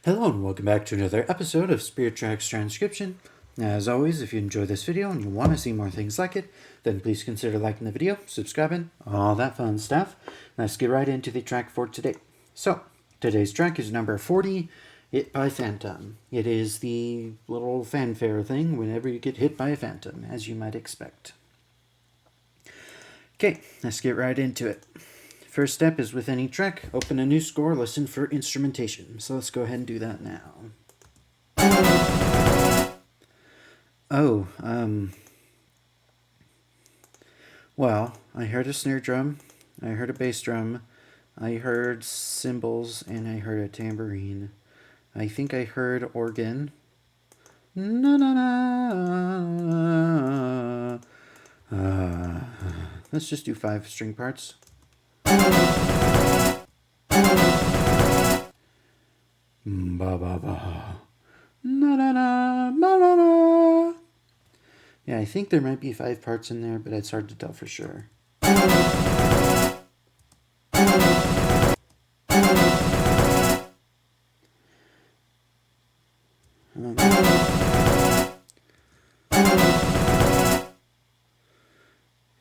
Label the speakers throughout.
Speaker 1: Hello and welcome back to another episode of Spirit Tracks Transcription. As always, if you enjoy this video and you want to see more things like it, then please consider liking the video, subscribing, all that fun stuff. Let's get right into the track for today. So, today's track is number 40, Hit by Phantom. It is the little fanfare thing whenever you get hit by a phantom, as you might expect. Okay, let's get right into it. First step is with any track, open a new score, listen for instrumentation. So let's go ahead and do that now. Well, I heard a snare drum, I heard a bass drum, I heard cymbals, and I heard a tambourine. I think I heard organ. Na na na. Let's just do 5 string parts. Ba ba ba. Na na na na na na. Yeah, I think there might be 5 parts in there, but it's hard to tell for sure.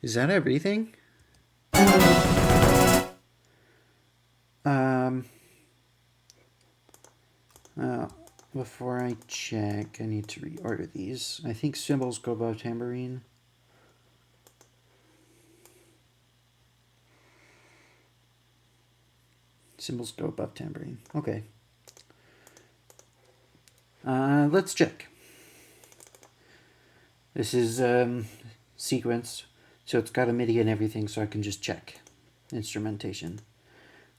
Speaker 1: Is that everything? Before I check, I need to reorder these. I think cymbals go above tambourine. Cymbals go above tambourine. Okay. Let's check. This is sequence, so it's got a MIDI and everything, so I can just check instrumentation.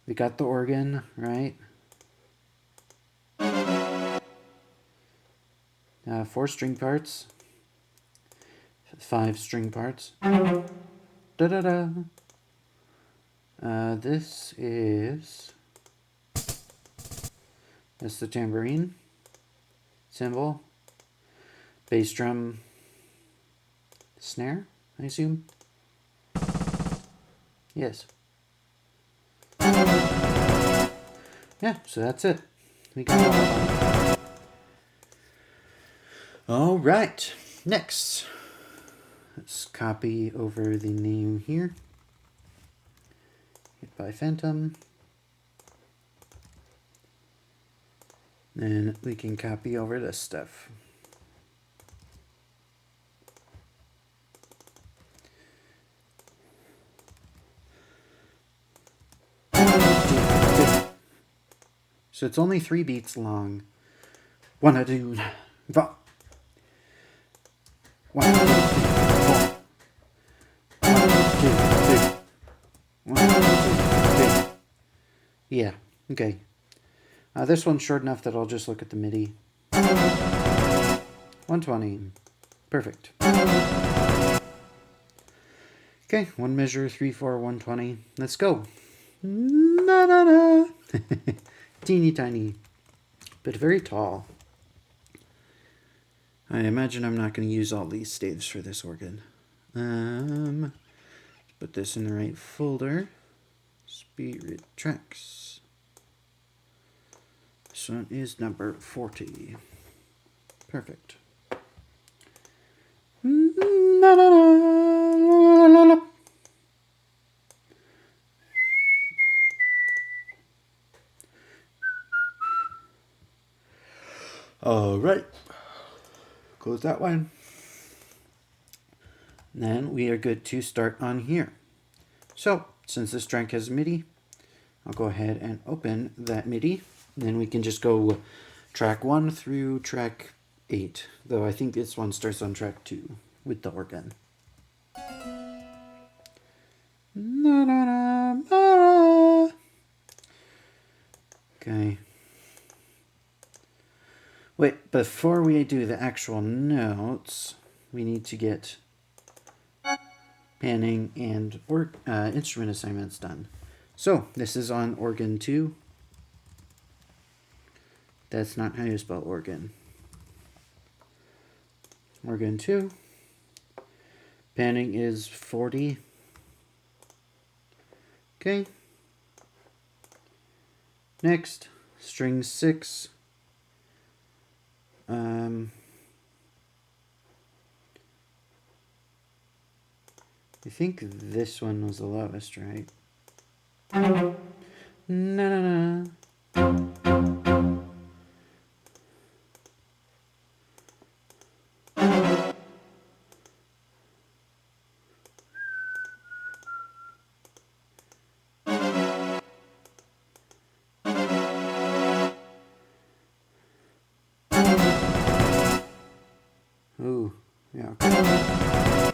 Speaker 1: We got the organ, right? 4 string parts, 5 string parts. Da da da. This is. That's the tambourine, cymbal, bass drum, snare, I assume. Yes. Yeah, so that's it. We got all of them. All right, next, let's copy over the name here. Hit by Phantom. And we can copy over this stuff. So it's only 3 beats long. 1, 2, 3, 4. 1, 2, 3, 4. 1, 2, 3. 1, 2, 3. Yeah, okay. This one's short enough that I'll just look at the MIDI. 120. Perfect. Okay, 1 measure, 3, 4, 120. Let's go. Na na na. Teeny tiny, but very tall. I imagine I'm not going to use all these staves for this organ. Put this in the right folder. Spirit Tracks. This one is number 40. Perfect. Na, na, na, la, la, la. All right. Close that one. Then we are good to start on here. So, since this track has MIDI, I'll go ahead and open that MIDI. And then we can just go track 1 through track 8. Though I think this one starts on track 2 with the organ. Na, na, na, na. Okay. Wait, before we do the actual notes, we need to get panning and instrument assignments done. So, this is on organ 2. That's not how you spell organ. Organ 2. Panning is 40. Okay. Next, string 6, I think this one was the lowest, right? No, no, no. Ooh, yeah. Okay.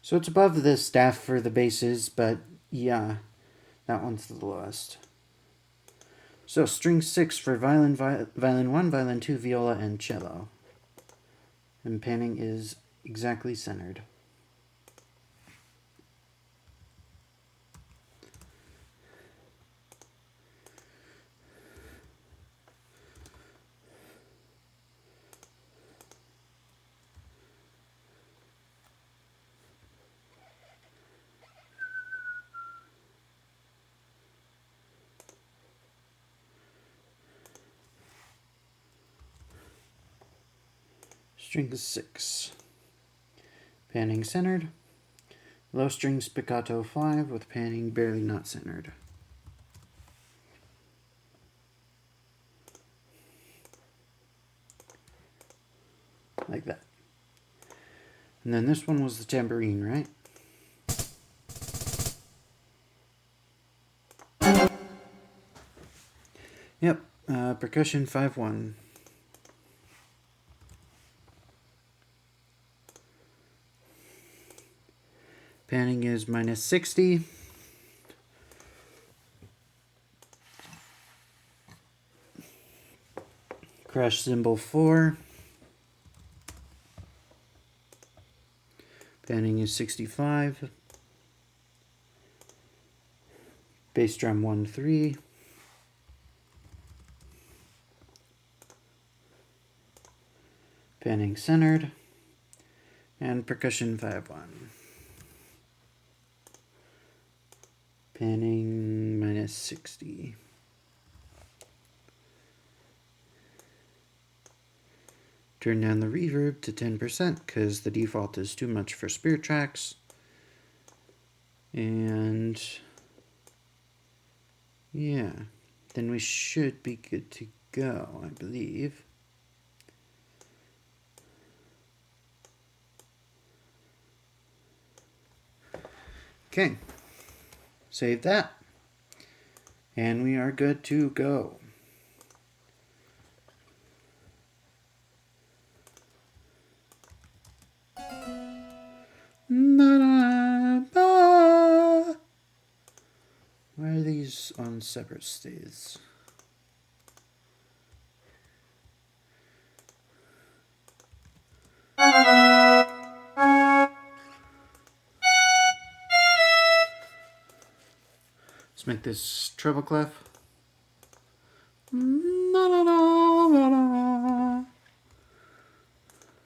Speaker 1: So it's above the staff for the basses, but yeah, that one's the lowest. So string 6 for violin, violin 1, violin 2, viola, and cello. And panning is exactly centered. String 6. Panning centered. Low string spiccato 5 with panning barely not centered. Like that. And then this one was the tambourine, right? Yep, percussion 5-1. Panning is -60. Crash cymbal 4. Panning is 65. Bass drum 1-3. Panning centered. And percussion 5-1. Panning -60. Turn down the reverb to 10% because the default is too much for Spirit Tracks. And yeah, then we should be good to go, I believe. Okay, save that. And we are good to go. Why are these on separate stays? Let's make this treble clef.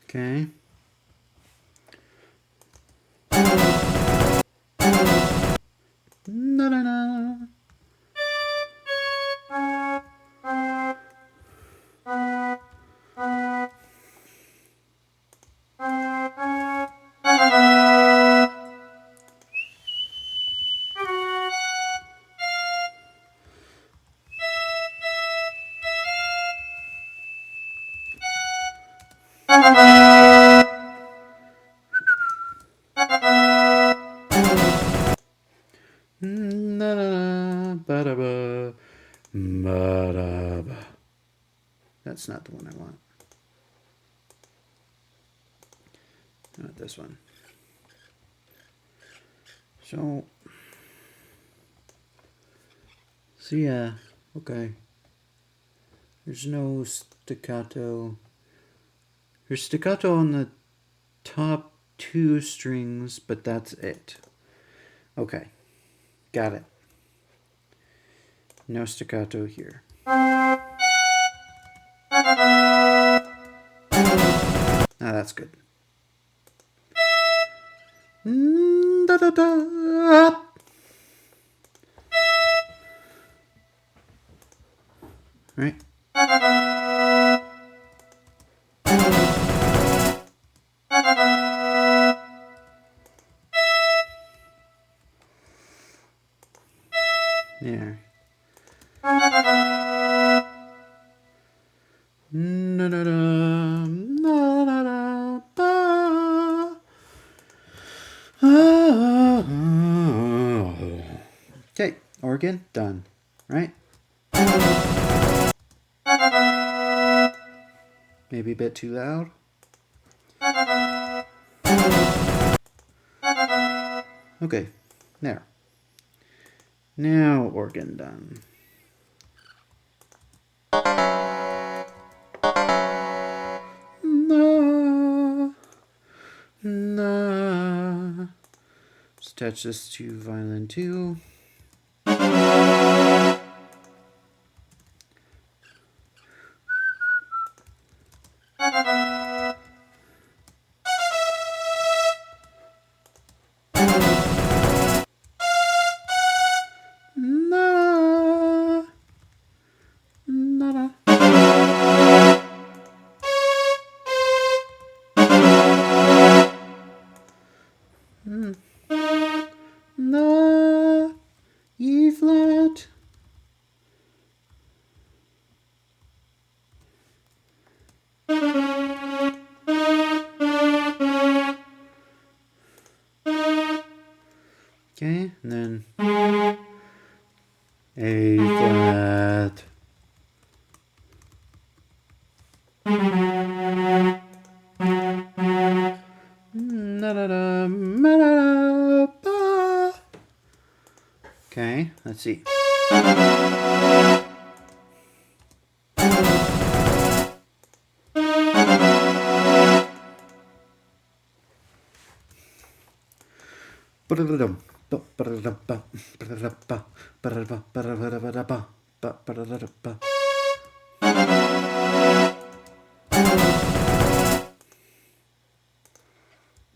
Speaker 1: Okay. That's not the one I want. Not this one. So yeah, okay. There's no staccato. There's staccato on the top 2 strings, but that's it. Okay, got it. No staccato here. Ah, that's good. Right? Okay, organ done, right? Maybe a bit too loud. Okay, there. Now organ done. Na, na. Let's attach this to violin 2. Na, E flat. Okay, and then A flat. Okay, let's see.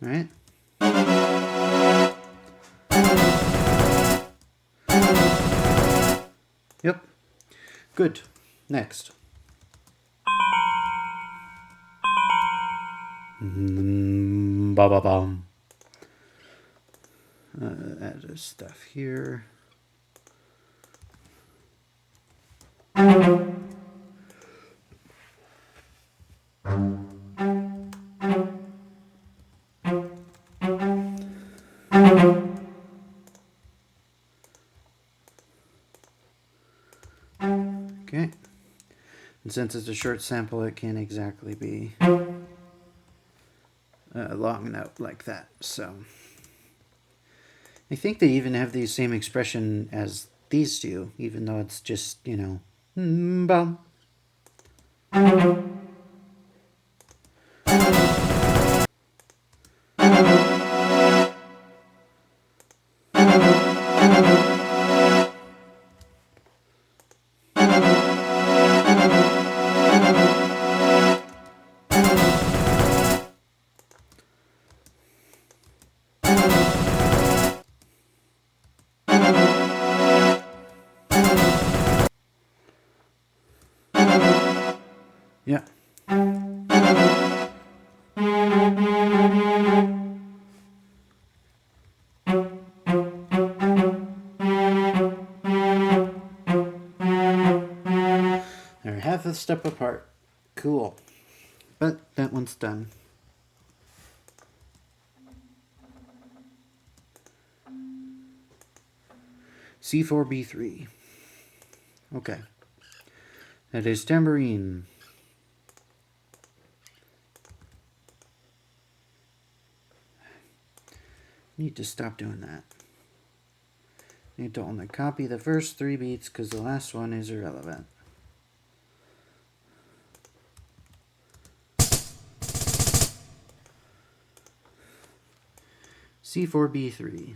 Speaker 1: Right? Yep. Good. Next. Ba ba bum. Add stuff here. Okay. And since it's a short sample, it can't exactly be a long note like that. So I think they even have the same expression as these do, even though it's just, you know, bum. Yeah. They're half a step apart. Cool. But that one's done. C4B3. Okay. That is tambourine. Need to stop doing that. Need to only copy the first 3 beats because the last one is irrelevant. C4B3.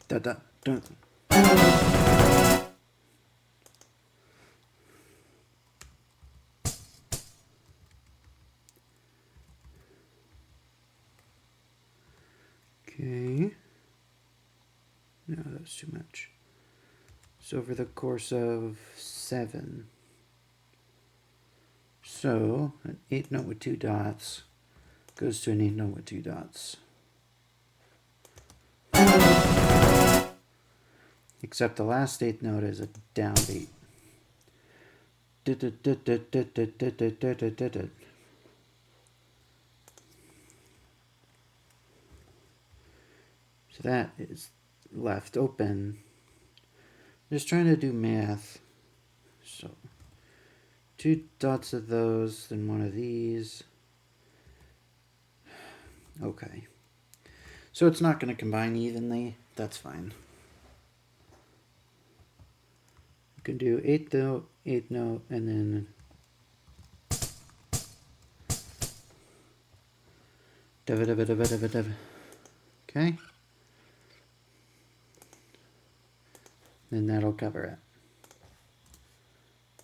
Speaker 1: Da da da. Okay. was too much. So over the course of 7. So an 8th note with 2 dots goes to an 8th note with 2 dots. Except the last 8th note is a downbeat. So that is left open. Just trying to do math. So 2 dots of those, then 1 of these. Okay. So it's not going to combine evenly. That's fine. You can do 8th note, 8th note, and then okay. Then that'll cover it.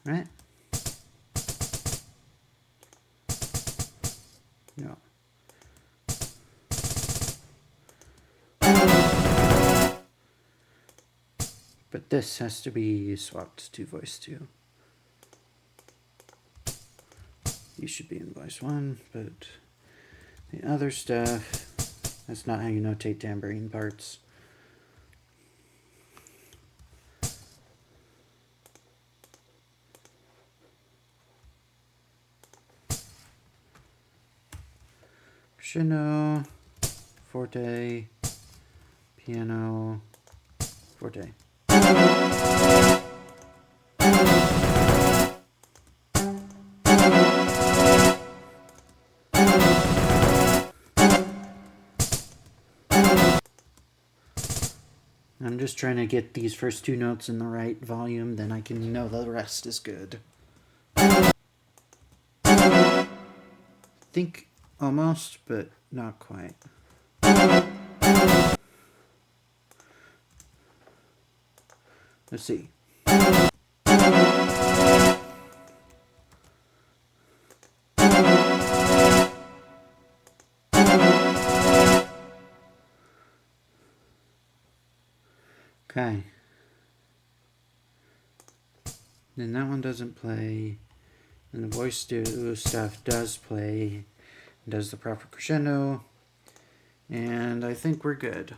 Speaker 1: Right? No. But this has to be swapped to voice 2. You should be in voice 1, but the other stuff, that's not how you notate tambourine parts. Crescendo, forte, piano, forte. I'm just trying to get these first 2 notes in the right volume, then I can know the rest is good. Think almost, but not quite. Let's see. Okay. Then that one doesn't play. And the voice stuff does play. Does the proper crescendo. And I think we're good.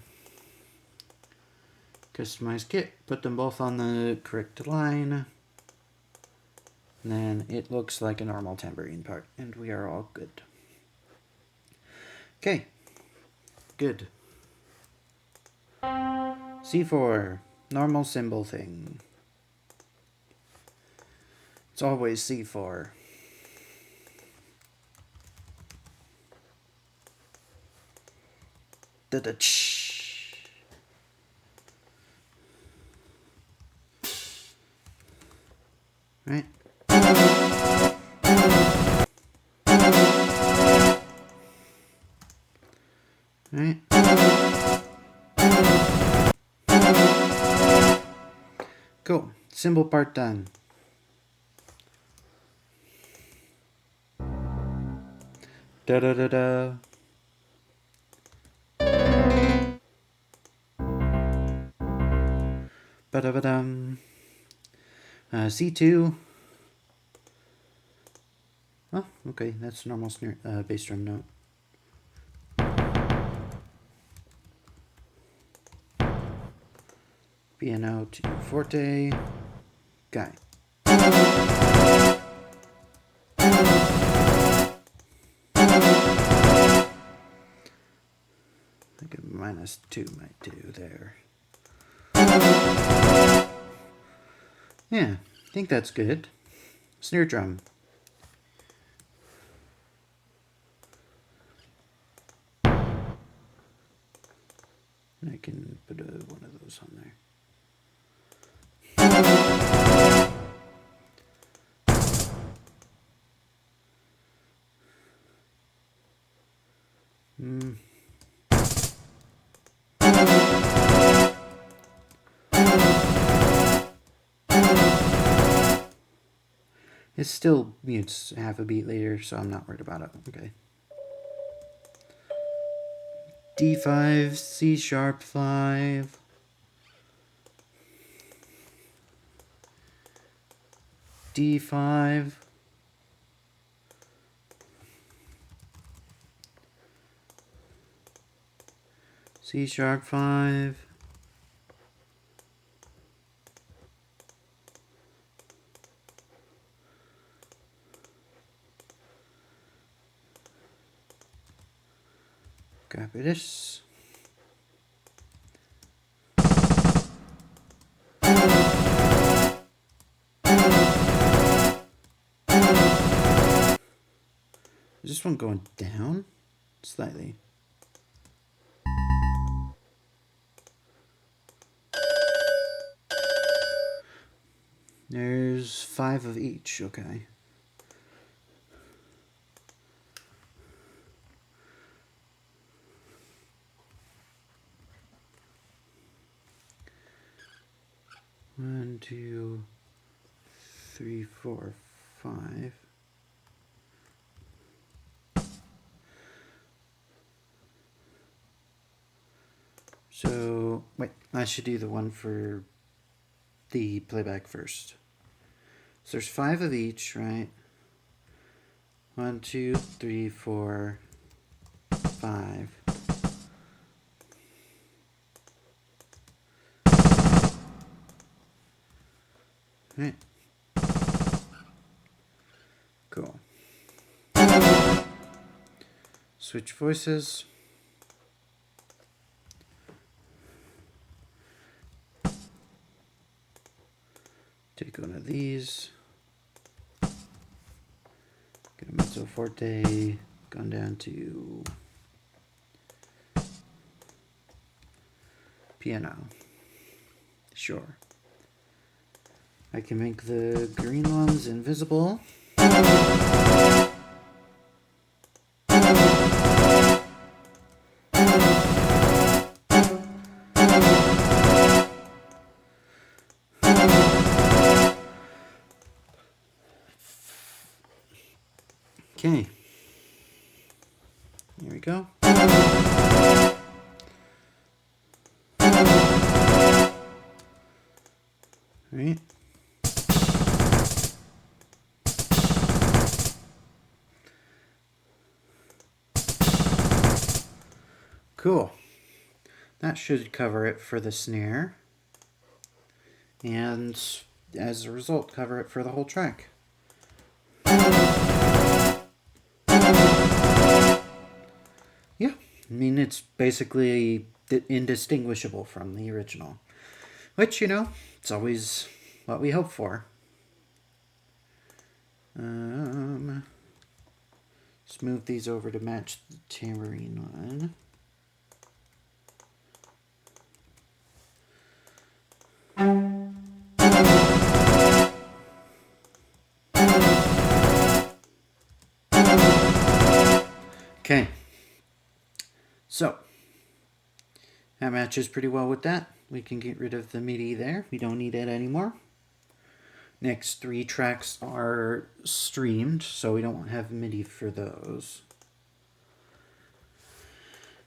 Speaker 1: Customize kit. Put them both on the correct line. And then it looks like a normal tambourine part. And we are all good. Okay. Good. C4. Normal symbol thing. It's always C4. Da-da-ch. Right? Right? Cool. Symbol part done. Da-da-da-da. Ba-da-ba-dum. C2. Oh, okay, that's normal snare, bass drum note. Piano to forte. Guy. I think a -2 might do there. Yeah, I think that's good. Snare drum. I can put one of those on there. It still mutes half a beat later, so I'm not worried about it. Okay. D5, C sharp 5. D5. C#5. Copy this. Is this one going down? Slightly. There's 5 of each, okay. One, 2, 3, 4, 5. So, wait, I should do the one for the playback first. So there's 5 of each, right? 1, 2, 3, 4, 5. Right. Cool. Switch voices. Take one of these. Get a mezzo forte. Gone down to piano. Sure. I can make the green ones invisible. Okay. Here we go. All right. Cool. That should cover it for the snare. And as a result, cover it for the whole track. Yeah, I mean, it's basically indistinguishable from the original. Which, you know, it's always what we hope for. Let's move these over to match the tambourine one. Okay, so that matches pretty well with that. We can get rid of the MIDI there. We don't need it anymore. Next 3 tracks are streamed, so we don't have MIDI for those.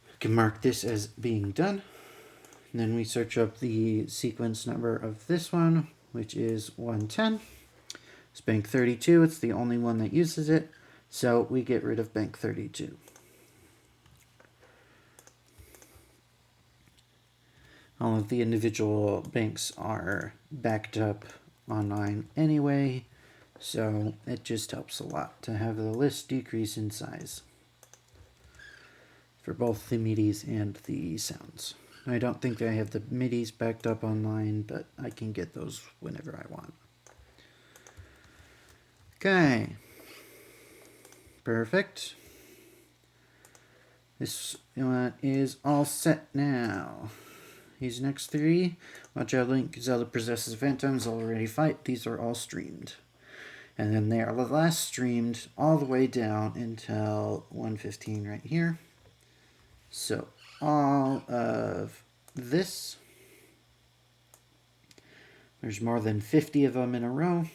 Speaker 1: We can mark this as being done. And then we search up the sequence number of this one, which is 110. It's bank 32. It's the only one that uses it, so we get rid of bank 32. All of the individual banks are backed up online anyway, so it just helps a lot to have the list decrease in size for both the MIDIs and the sounds. I don't think I have the MIDIs backed up online, but I can get those whenever I want. Okay. Perfect. This one is all set now. These next 3, Watch Out Link, Zelda Possesses Phantoms, Already Fight, these are all streamed. And then they are the last streamed all the way down until 1:15 right here. So all of this, there's more than 50 of them in a row.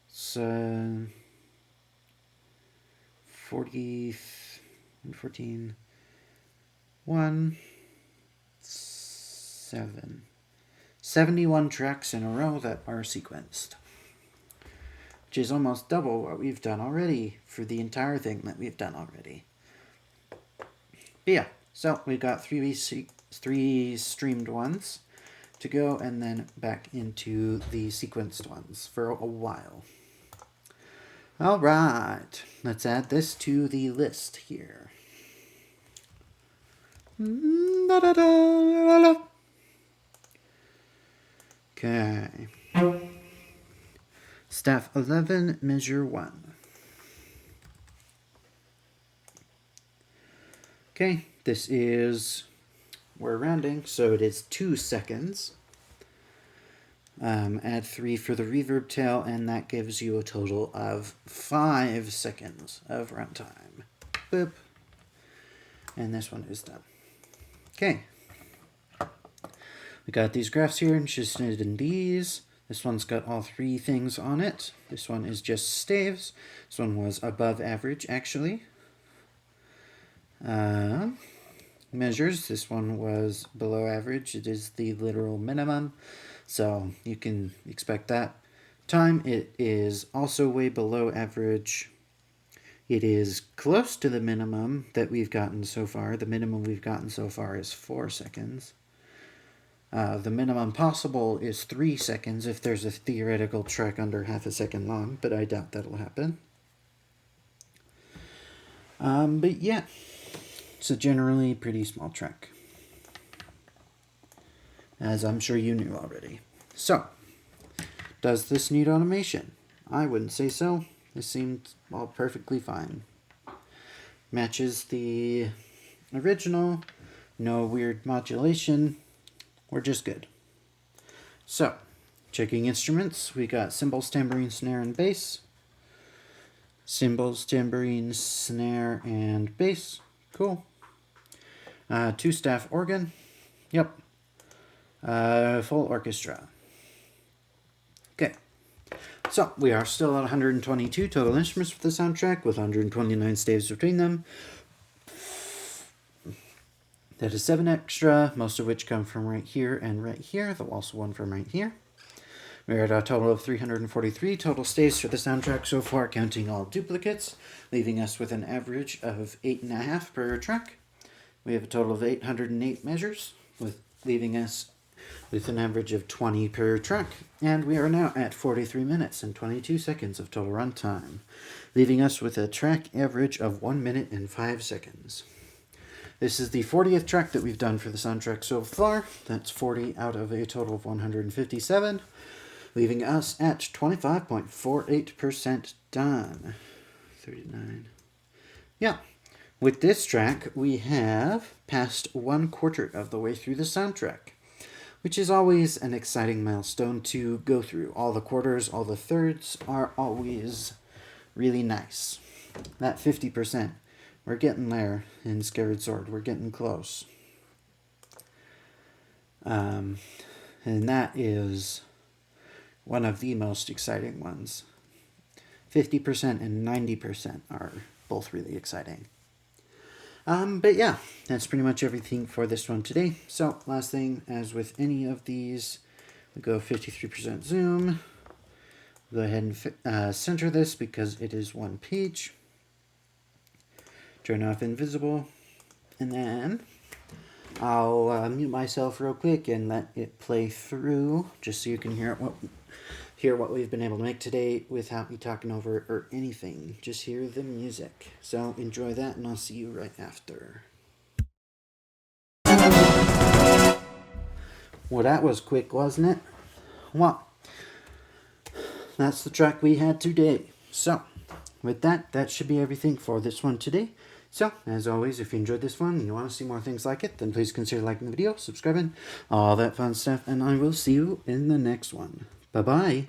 Speaker 1: So 40, 14, 1, 7. 71 tracks in a row that are sequenced. which is almost double what we've done already for the entire thing that we've done already. But yeah, so we got three streamed ones to go, and then back into the sequenced ones for a while. All right, let's add this to the list here. Okay. Staff 11, measure 1. Okay, this is, we're rounding, so it is 2 seconds. Add 3 for the reverb tail, and that gives you a total of 5 seconds of runtime. Boop. And this one is done. Okay. We got these graphs here, interested in these. This one's got all 3 things on it. This one is just staves. This one was above average, actually. Measures, this one was below average. It is the literal minimum, so you can expect that. Time, it is also way below average. It is close to the minimum that we've gotten so far. The minimum we've gotten so far is 4 seconds. The minimum possible is 3 seconds if there's a theoretical track under half a second long, but I doubt that'll happen. But yeah, it's a generally pretty small track, as I'm sure you knew already. So, does this need automation? I wouldn't say so. This seemed all perfectly fine. Matches the original, no weird modulation. We're just good. So, checking instruments, we got cymbals, tambourine, snare, and bass. Cymbals, tambourine, snare, and bass. Cool. 2 staff organ. Yep. Full orchestra. Okay. So, we are still at 122 total instruments for the soundtrack, with 129 staves between them. That is 7 extra, most of which come from right here and right here, though also one from right here. We're at a total of 343 total staves for the soundtrack so far, counting all duplicates, leaving us with an average of 8.5 per track. We have a total of 808 measures, leaving us with an average of 20 per track. And we are now at 43 minutes and 22 seconds of total runtime, leaving us with a track average of 1 minute and 5 seconds. This is the 40th track that we've done for the soundtrack so far. That's 40 out of a total of 157, leaving us at 25.48% done. 39. Yeah. With this track, we have passed 1/4 of the way through the soundtrack, which is always an exciting milestone to go through. All the quarters, all the thirds are always really nice. That 50%, we're getting there in Skyward Sword. We're getting close. And that is one of the most exciting ones. 50% and 90% are both really exciting. But yeah, that's pretty much everything for this one today. So last thing, as with any of these, we go 53% zoom. Go ahead and center this because it is one page. Turn off invisible. And then I'll mute myself real quick and let it play through, just so you can hear what we've been able to make today without me talking over it or anything. Just hear the music. So enjoy that, and I'll see you right after. Well, that was quick, wasn't it? Well, that's the track we had today. So, with that, that should be everything for this one today. So, as always, if you enjoyed this one and you want to see more things like it, then please consider liking the video, subscribing, all that fun stuff, and I will see you in the next one. Bye-bye.